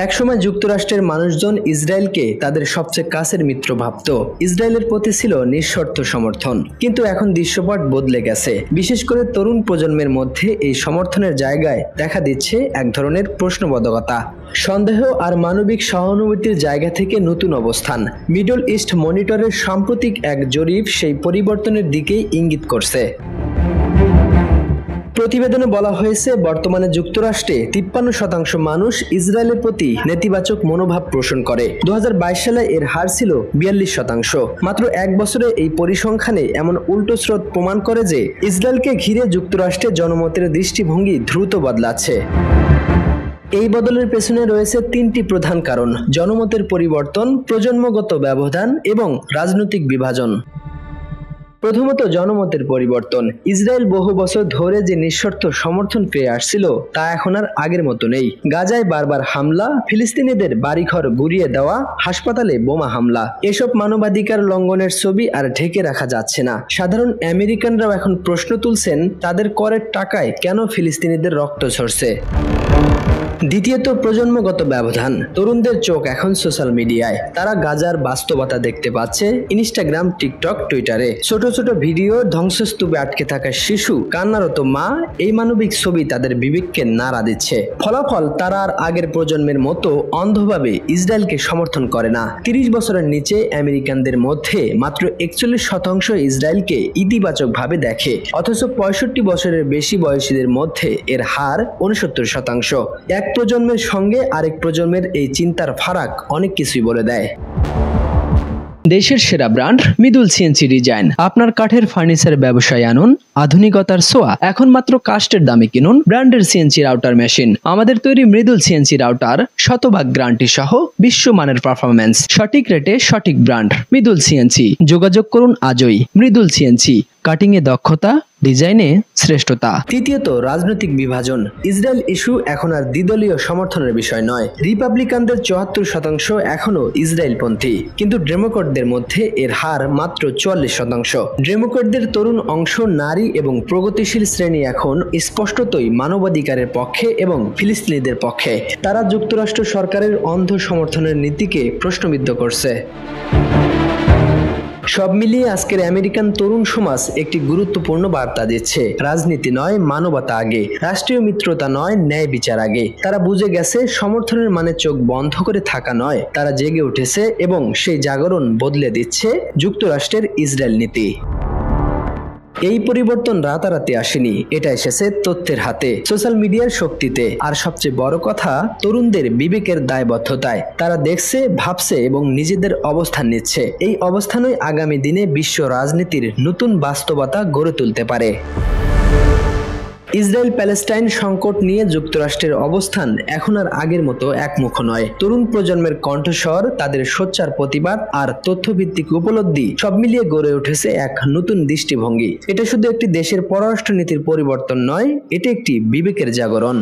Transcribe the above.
একসময় যুক্তরাষ্ট্রের মানুষজন ইসরায়েলকে তাদের সবচেয়ে কাছের মিত্র ভাবত। ইসরায়েলের প্রতি ছিল নিঃশর্ত সমর্থন। কিন্তু এখন দৃশ্যপট বদলে গেছে। বিশেষ করে তরুণ প্রজন্মের মধ্যে এই সমর্থনের জায়গায় দেখা দিচ্ছে এক ধরনের প্রশ্নবোধকতা, সন্দেহ আর মানবিক সহানুভূতির জায়গা থেকে নতুন অবস্থান। মিডল ইস্ট মনিটরের সাম্প্রতিক এক জরিপ সেই পরিবর্তনের দিকেই ইঙ্গিত করছে। প্রতিবেদনে বলা হয়েছে, বর্তমানে যুক্তরাষ্ট্রে 53% মানুষ ইসরায়েলের প্রতি নেতিবাচক মনোভাব পোষণ করে। 2022 সালে এর হার ছিল 42%। মাত্র এক বছরে এই পরিসংখ্যানে এমন উল্টো স্রোত প্রমাণ করে যে ইসরায়েলকে ঘিরে যুক্তরাষ্ট্রের জনমতের দৃষ্টিভঙ্গি দ্রুত বদলাচ্ছে। এই বদলের পেছনে রয়েছে তিনটি প্রধান কারণ: জনমতের পরিবর্তন, প্রজন্মগত ব্যবধান এবং রাজনৈতিক বিভাজন। প্রথমত, জনমতের পরিবর্তন। ইসরায়েল বহু বছর ধরে যে নিঃশর্ত সমর্থন পেয়ে আসছিল তা এখন আর আগের মতো নেই। গাজায় বারবার হামলা, ফিলিস্তিনিদের বাড়িঘর গুড়িয়ে দেওয়া, হাসপাতালে বোমা হামলা, এসব মানবাধিকার লঙ্ঘনের ছবি আর ঢেকে রাখা যাচ্ছে না। সাধারণ আমেরিকানরাও এখন প্রশ্ন তুলছেন, তাদের করের টাকায় কেন ফিলিস্তিনিদের রক্ত ঝরছে। দ্বিতীয়ত, প্রজন্মগত ব্যবধান। তরুণদের চোখ এখন সোশ্যাল মিডিয়ায়। তারা গাজার বাস্তবতা দেখতে পাচ্ছে ইনস্টাগ্রাম, টিকটক, টুইটারে। ছোট ছোট ভিডিও, ধ্বংসস্তূপে আটকে থাকা শিশু, কান্নারত মা, এই মানবিক ছবি তাদের বিবেককে নাড়া দিচ্ছে। ফলাফল, তারা আর আগের প্রজন্মের মতো অন্ধভাবে ইসরায়েলকে সমর্থন করে না। 30 বছরের নিচে আমেরিকানদের মধ্যে মাত্র 41% ইসরায়েলকে ইতিবাচকভাবে দেখে, অথচ 65 বছরের বেশি বয়সীদের মধ্যে এর হার 69%। এক প্রজন্মের সঙ্গে আরেক প্রজন্মের এই চিন্তার ফারাক অনেক কিছুই বলে দেয়। দেশের সেরা ব্র্যান্ড মৃদুল সিএনসি ডিজাইন। আপনার কাঠের ফার্নিচার ব্যবসায় আনুন আধুনিকতার ছোঁয়া। এখন মাত্র কাস্টের দামে কিনুন ব্র্যান্ডের সিএনসি রাউটার মেশিন। আমাদের তৈরি মৃদুল সিএনসি রাউটার শতভাগ গ্যারান্টি সহ বিশ্বমানের পারফরম্যান্স, সঠিক রেটে সঠিক ব্র্যান্ড মৃদুল সিএনসি। যোগাযোগ করুন আজই। মৃদুল সিএনসি, কাটিং এ দক্ষতা, ডিজাইনে শ্রেষ্ঠতা। তৃতীয়ত, রাজনৈতিক বিভাজন। ইসরায়েল ইস্যু এখন আর দ্বিদলীয় সমর্থনের বিষয় নয়। রিপাবলিকানদের 74% এখনো ইসরায়েলপন্থী, কিন্তু ডেমোক্র্যাটদের মধ্যে এর হার মাত্র 44%। ডেমোক্র্যাটদের তরুণ অংশ, নারী এবং প্রগতিশীল শ্রেণী এখন স্পষ্টতই মানবাধিকারের পক্ষে এবং ফিলিস্তিনিদের পক্ষে। তারা যুক্তরাষ্ট্র সরকারের অন্ধ সমর্থনের নীতিকে প্রশ্নবিদ্ধ করছে। সব মিলিয়ে আজকের আমেরিকান তরুণ সমাজ একটি গুরুত্বপূর্ণ বার্তা দিচ্ছে। রাজনীতি নয়, মানবতা আগে। রাষ্ট্রীয় মিত্রতা নয়, ন্যায় বিচার আগে। তারা বুঝে গেছে সমর্থনের মানে চোখ বন্ধ করে থাকা নয়। তারা জেগে উঠেছে এবং সেই জাগরণ বদলে দিচ্ছে যুক্তরাষ্ট্রের ইসরায়েল নীতি। এই পরিবর্তন রাতারাতি আসেনি, এটা এসেছে তথ্যের হাতে, সোশ্যাল মিডিয়ার শক্তিতে, আর সবচেয়ে বড় কথা তরুণদের বিবেকের দায়বদ্ধতায়। তারা দেখছে, ভাবছে এবং নিজেদের অবস্থান নিচ্ছে। এই অবস্থানই আগামী দিনে বিশ্ব রাজনীতির নতুন বাস্তবতা গড়ে তুলতে পারে। ইসরায়েল প্যালেস্টাইন সংকট নিয়ে যুক্তরাষ্ট্রের অবস্থান এখন আর আগের মতো একমুখ নয়। তরুণ প্রজন্মের কণ্ঠস্বর, তাদের সোচ্চার প্রতিবাদ আর তথ্যভিত্তিক উপলব্ধি সব মিলিয়ে গড়ে উঠেছে এক নতুন দৃষ্টিভঙ্গি। এটা শুধু একটি দেশের পররাষ্ট্রনীতির পরিবর্তন নয়, এটা একটি বিবেকের জাগরণ।